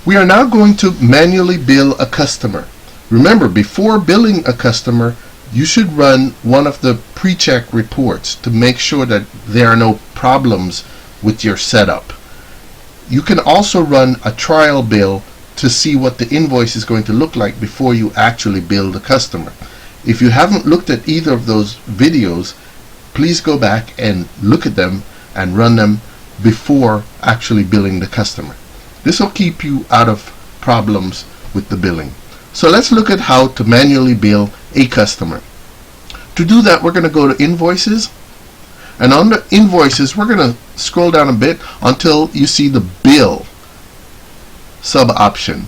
We are now going to manually bill a customer. Remember, before billing a customer, you should run one of the pre-check reports to make sure that there are no problems with your setup. You can also run a trial bill to see what the invoice is going to look like before you actually bill the customer. If you haven't looked at either of those videos, please go back and look at them and run them before actually billing the customer. This will keep you out of problems with the billing. So let's look at how to manually bill a customer. To do that, we're going to go to Invoices, and on the Invoices we're going to scroll down a bit until you see the Bill sub option.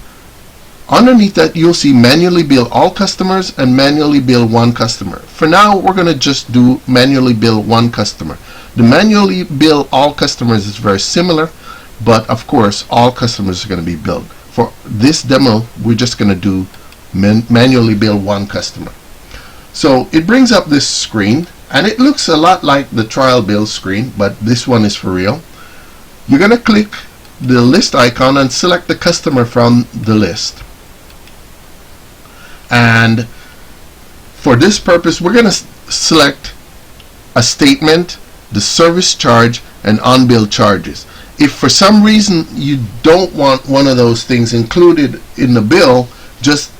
Underneath that, you'll see manually bill all customers and manually bill one customer. For now, we're going to just do manually bill one customer. The manually bill all customers is very similar, but of course all customers are going to be billed. For this demo, we're just going to do manually bill one customer. So it brings up this screen, and it looks a lot like the trial bill screen, but this one is for real. You're going to click the list icon and select the customer from the list. And for this purpose, we're going to select a statement, the service charge, and unbilled charges. If for some reason you don't want one of those things included in the bill, just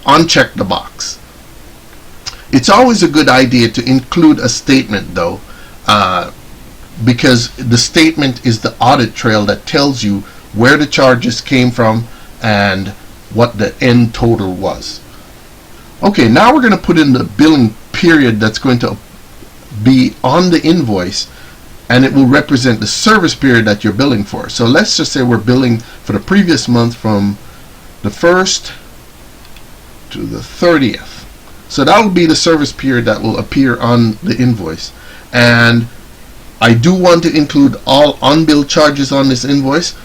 uncheck the box. It's always a good idea to include a statement though, because the statement is the audit trail that tells you where the charges came from and what the end total was. Okay, now we're going to put in the billing period that's going to be on the invoice, and it will represent the service period that you're billing for. So let's just say we're billing for the previous month from the 1st to the 30th. So that will be the service period that will appear on the invoice. And I do want to include all unbilled charges on this invoice.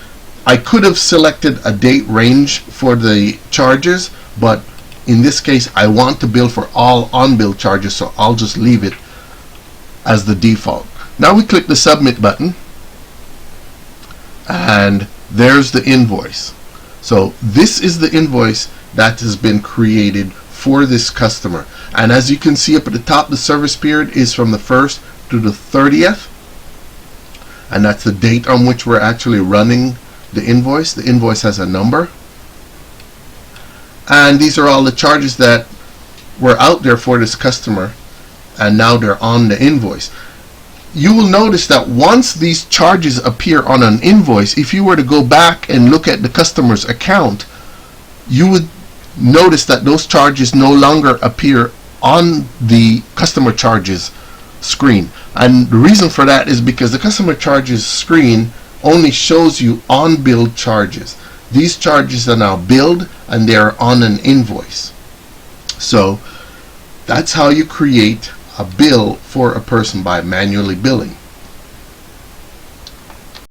I could have selected a date range for the charges, but in this case I want to bill for all unbilled charges, so I'll just leave it as the default. Now we click the submit button, and there's the invoice. So this is the invoice that has been created for this customer, and as you can see up at the top, the service period is from the 1st to the 30th, and that's the date on which we're actually running the invoice. The invoice has a number, and these are all the charges that were out there for this customer, and now they're on the invoice. You will notice that once these charges appear on an invoice, if you were to go back and look at the customer's account, you would notice that those charges no longer appear on the customer charges screen. And the reason for that is because the customer charges screen only shows you unbilled charges. These charges are now billed and they are on an invoice. So that's how you create a bill for a person by manually billing.